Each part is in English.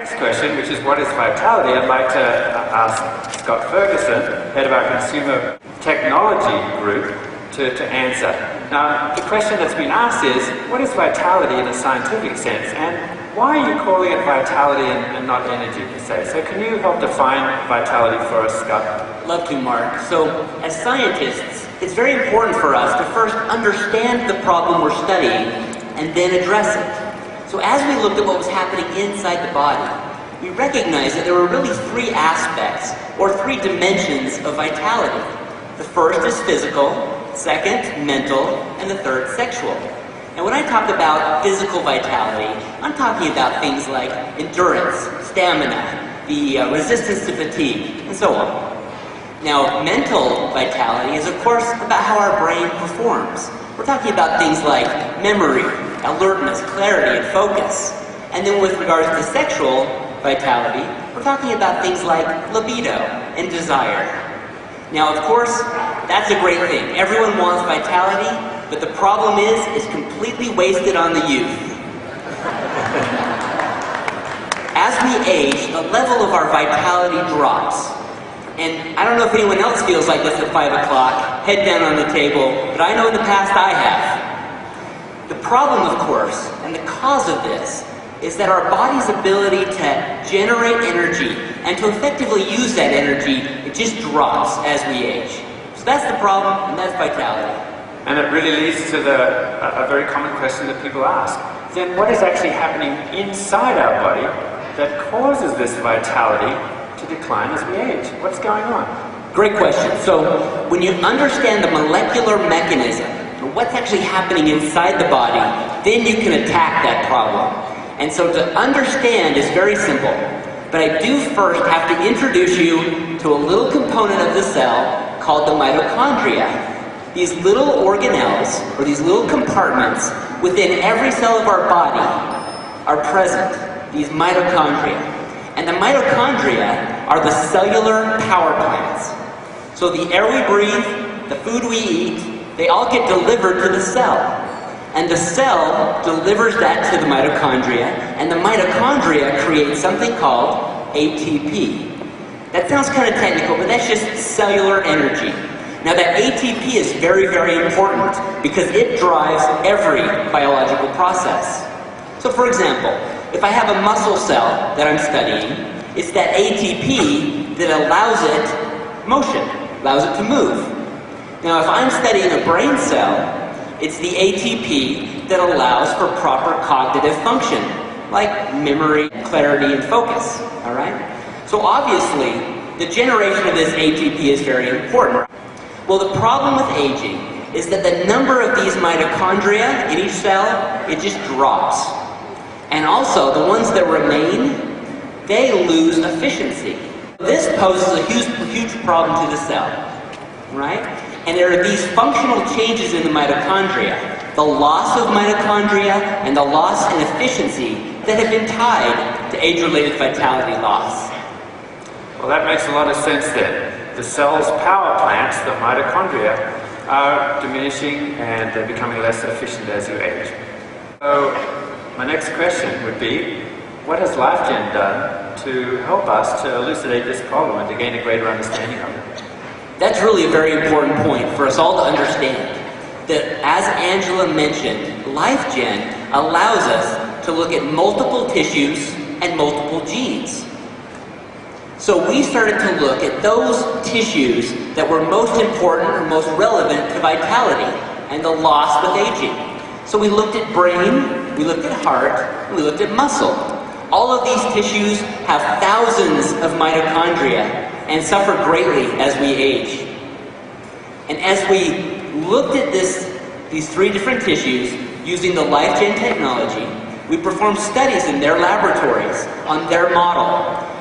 Next question, which is what is vitality? I'd like to ask Scott Ferguson, head of our Consumer Technology Group, to answer. Now, the question that's been asked is, what is vitality in a scientific sense, and why are you calling it vitality and not energy per se? So can you help define vitality for us, Scott? Love to, Mark. So, as scientists, it's very important for us to first understand the problem we're studying and then address it. So as we looked at what was happening inside the body, we recognized that there were really three aspects, or three dimensions of vitality. The first is physical, second, mental, and the third, sexual. And when I talk about physical vitality, I'm talking about things like endurance, stamina, the resistance to fatigue, and so on. Now, mental vitality is, of course, about how our brain performs. We're talking about things like memory, alertness, clarity, and focus. And then with regards to sexual vitality, we're talking about things like libido and desire. Now, of course, that's a great thing. Everyone wants vitality, but the problem is it's completely wasted on the youth. As we age, the level of our vitality drops. And I don't know if anyone else feels like this at 5 o'clock, head down on the table, but I know in the past I have. The problem, of course, and the cause of this, is that our body's ability to generate energy and to effectively use that energy, it just drops as we age. So that's the problem, and that's vitality. And it really leads to a very common question that people ask. Then what is actually happening inside our body that causes this vitality to decline as we age? What's going on? Great question. So when you understand the molecular mechanism, or what's actually happening inside the body, then you can attack that problem. And so to understand is very simple. But I do first have to introduce you to a little component of the cell called the mitochondria. These little organelles, or these little compartments within every cell of our body are present, these mitochondria. And the mitochondria are the cellular power plants. So the air we breathe, the food we eat, they all get delivered to the cell. And the cell delivers that to the mitochondria, and the mitochondria create something called ATP. That sounds kind of technical, but that's just cellular energy. Now that ATP is very, very important because it drives every biological process. So for example, if I have a muscle cell that I'm studying, it's that ATP that allows it motion, allows it to move. Now if I'm studying a brain cell, it's the ATP that allows for proper cognitive function, like memory, clarity, and focus, all right? So obviously, the generation of this ATP is very important. Well, the problem with aging is that the number of these mitochondria in each cell, it just drops. And also, the ones that remain, they lose efficiency. This poses a huge problem to the cell, right? And there are these functional changes in the mitochondria, the loss of mitochondria and the loss in efficiency that have been tied to age-related vitality loss. Well, that makes a lot of sense then. The cell's power plants, the mitochondria, are diminishing and they're becoming less efficient as you age. So, my next question would be, what has LifeGen done to help us to elucidate this problem and to gain a greater understanding of it? That's really a very important point for us all to understand. That, as Angela mentioned, LifeGen allows us to look at multiple tissues and multiple genes. So we started to look at those tissues that were most important or most relevant to vitality and the loss with aging. So we looked at brain, we looked at heart, and we looked at muscle. All of these tissues have thousands of mitochondria and suffer greatly as we age. And as we looked at these three different tissues using the LifeGen technology, we performed studies in their laboratories on their model.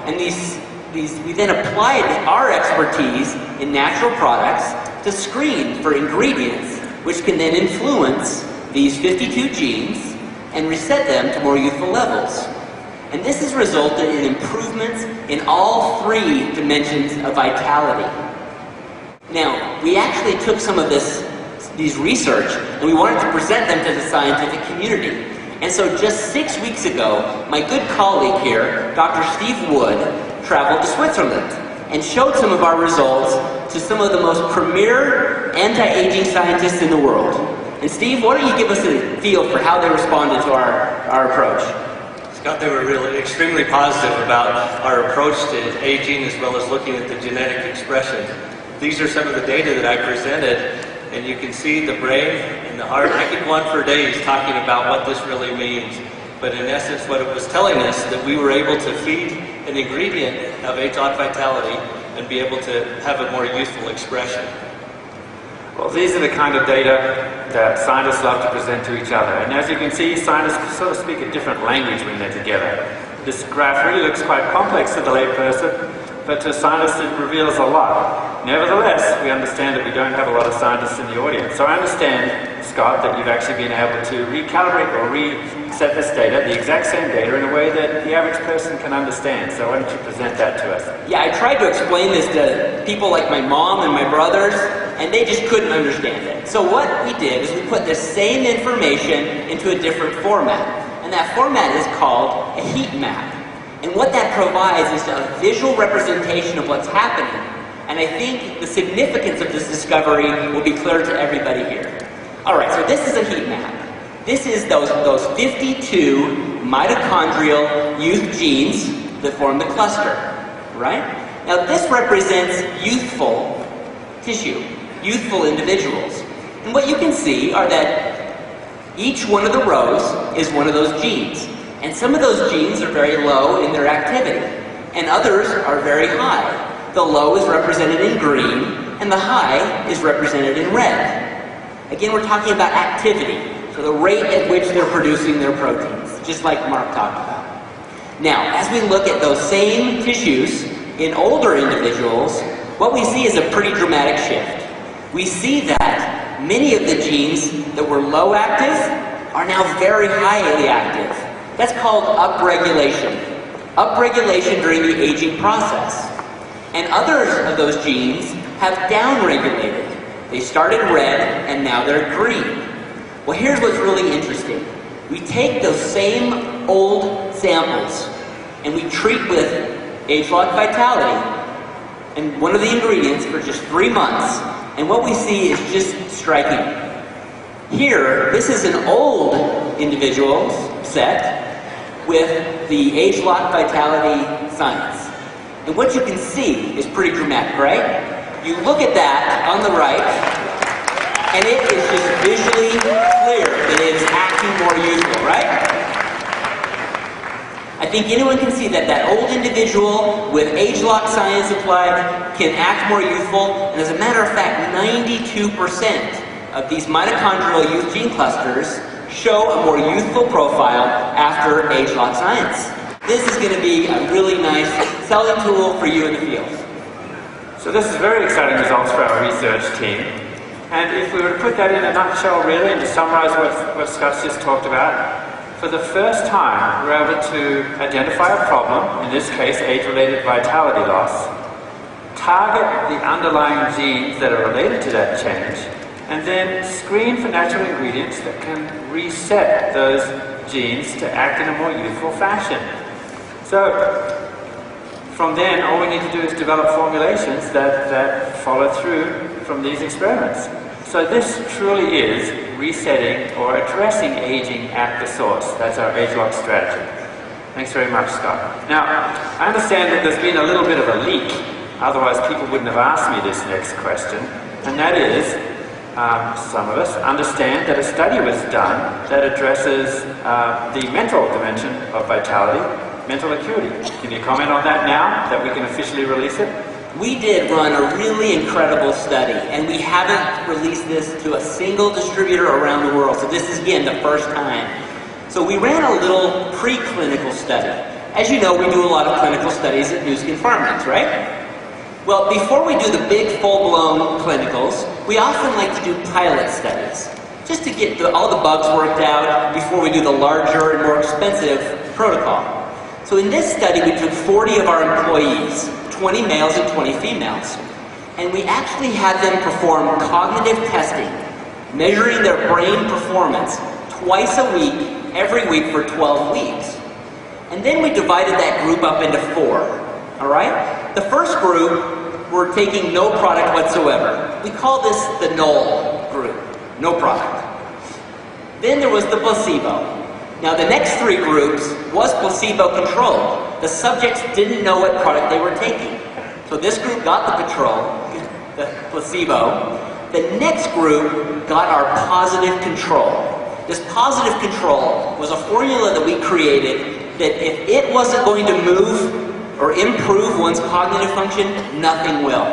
And we then applied our expertise in natural products to screen for ingredients which can then influence these 52 genes and reset them to more youthful levels. And this has resulted in improvements in all three dimensions of vitality. Now, we actually took some of these research and we wanted to present them to the scientific community. And so just 6 weeks ago, my good colleague here, Dr. Steve Wood, traveled to Switzerland and showed some of our results to some of the most premier anti-aging scientists in the world. And Steve, why don't you give us a feel for how they responded to our approach? Scott, they were really extremely positive about our approach to aging as well as looking at the genetic expression. These are some of the data that I presented, and you can see the brain and the heart. I could go on for days talking about what this really means. But in essence, what it was telling us that we were able to feed an ingredient of age-lock vitality and be able to have a more youthful expression. Well, these are the kind of data that scientists love to present to each other. And as you can see, scientists sort of speak a different language when they're together. This graph really looks quite complex to the layperson, but to scientists it reveals a lot. Nevertheless, we understand that we don't have a lot of scientists in the audience. So I understand, Scott, that you've actually been able to recalibrate or reset this data, the exact same data, in a way that the average person can understand. So why don't you present that to us? Yeah, I tried to explain this to people like my mom and my brothers, and they just couldn't understand it. So what we did is we put the same information into a different format. And that format is called a heat map. And what that provides is a visual representation of what's happening. And I think the significance of this discovery will be clear to everybody here. All right, so this is a heat map. This is those 52 mitochondrial youth genes that form the cluster, right? Now this represents youthful tissue, youthful individuals. And what you can see are that each one of the rows is one of those genes. And some of those genes are very low in their activity, and others are very high. The low is represented in green, and the high is represented in red. Again, we're talking about activity, so the rate at which they're producing their proteins, just like Mark talked about. Now, as we look at those same tissues in older individuals, what we see is a pretty dramatic shift. We see that many of the genes that were low active are now very highly active. That's called upregulation. Upregulation during the aging process. And others of those genes have downregulated. They started red and now they're green. Well, here's what's really interesting. We take those same old samples and we treat with age-lock vitality and one of the ingredients for just 3 months, and what we see is just striking. Here, this is an old individual set with the age-lock vitality science. And what you can see is pretty dramatic, right? You look at that on the right, and it is just visually clear that it is acting more youthful, right? I think anyone can see that that old individual with age-lock science applied can act more youthful, and as a matter of fact, 92% of these mitochondrial youth gene clusters show a more youthful profile after age-lock science. This is going to be a really nice selling tool for you in the field. So this is very exciting results for our research team. And if we were to put that in a nutshell really, and to summarize what Scott's just talked about, for the first time we're able to identify a problem, in this case age-related vitality loss, target the underlying genes that are related to that change, and then screen for natural ingredients that can reset those genes to act in a more youthful fashion. So, from then, all we need to do is develop formulations that follow through from these experiments. So this truly is resetting or addressing aging at the source. That's our age-lock strategy. Thanks very much, Scott. Now, I understand that there's been a little bit of a leak, otherwise people wouldn't have asked me this next question, and that is, some of us understand that a study was done that addresses the mental dimension of vitality, mental acuity. Can you comment on that now, that we can officially release it? We did run a really incredible study, and we haven't released this to a single distributor around the world, so this is, again, the first time. So we ran a little preclinical study. As you know, we do a lot of clinical studies at Nu Skin Pharma, right? Well, before we do the big full-blown clinicals, we often like to do pilot studies, just to get all the bugs worked out before we do the larger and more expensive protocol. So in this study, we took 40 of our employees, 20 males and 20 females, and we actually had them perform cognitive testing, measuring their brain performance twice a week every week for 12 weeks. And then we divided that group up into 4, all right? The first group were taking no product whatsoever. We call this the null group, no product. Then there was the placebo. Now the next 3 groups was placebo controlled. The subjects didn't know what product they were taking. So this group got the placebo. The next group got our positive control. This positive control was a formula that we created that if it wasn't going to move or improve one's cognitive function, nothing will.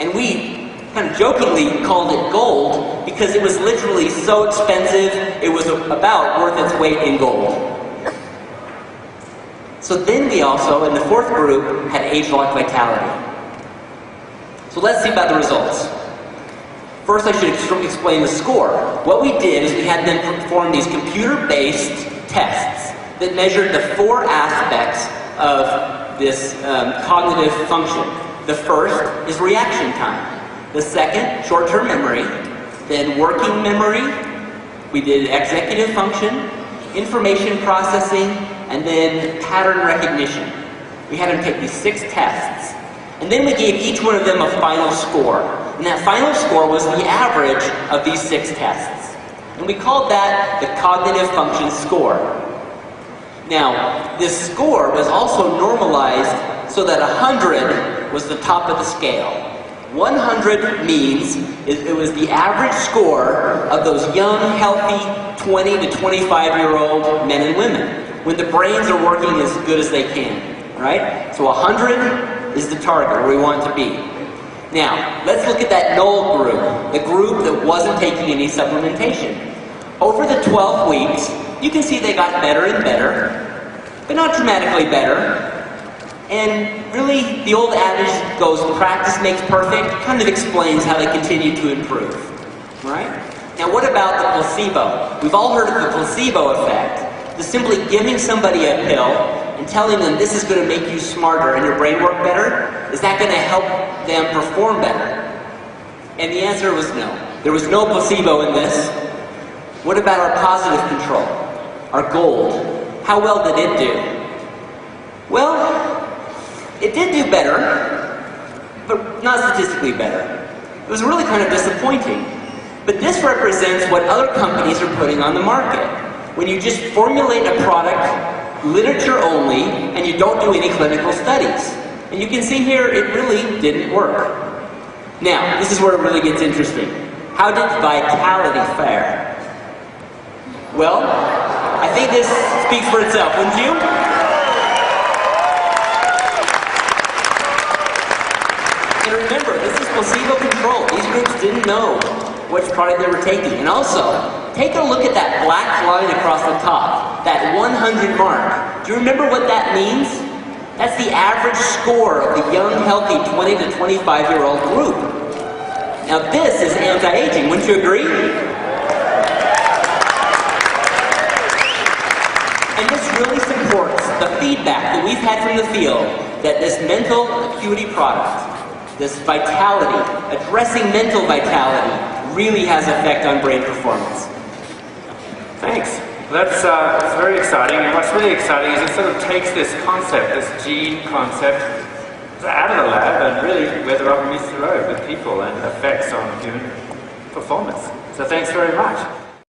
And we kind of jokingly called it gold because it was literally so expensive, it was about worth its weight in gold. So then we also, in the 4th group, had age-locked vitality. So let's see about the results. First, I should explain the score. What we did is we had them perform these computer-based tests that measured the 4 aspects of this cognitive function. The first is reaction time. The second, short-term memory. Then working memory. We did executive function, information processing, and then pattern recognition. We had them take these 6 tests. And then we gave each one of them a final score. And that final score was the average of these 6 tests. And we called that the cognitive function score. Now, this score was also normalized so that 100 was the top of the scale. 100 means it was the average score of those young, healthy, 20 to 25-year-old men and women, when the brains are working as good as they can, right? So 100 is the target where we want to be. Now, let's look at that null group, the group that wasn't taking any supplementation. Over the 12 weeks, you can see they got better and better, but not dramatically better. And really, the old adage goes, practice makes perfect, kind of explains how they continue to improve, right? Now, what about the placebo? We've all heard of the placebo effect. Just simply giving somebody a pill and telling them this is going to make you smarter and your brain work better, is that going to help them perform better? And the answer was no. There was no placebo in this. What about our positive control? Our gold? How well did it do? Well, it did do better, but not statistically better. It was really kind of disappointing. But this represents what other companies are putting on the market. When you just formulate a product, literature only, and you don't do any clinical studies. And you can see here, it really didn't work. Now, this is where it really gets interesting. How did vitality fare? Well, I think this speaks for itself, wouldn't you? And remember, this is placebo controlled. These groups didn't know which product they were taking. And also, take a look at that black line across the top, that 100 mark. Do you remember what that means? That's the average score of the young, healthy 20 to 25-year-old group. Now this is anti-aging, wouldn't you agree? And this really supports the feedback that we've had from the field that this mental acuity product, this vitality, addressing mental vitality, really has an effect on brain performance. Thanks. That's very exciting. And what's really exciting is it sort of takes this concept, this gene concept, out of the lab and really where the rubber meets the road with people and effects on human performance. So thanks very much.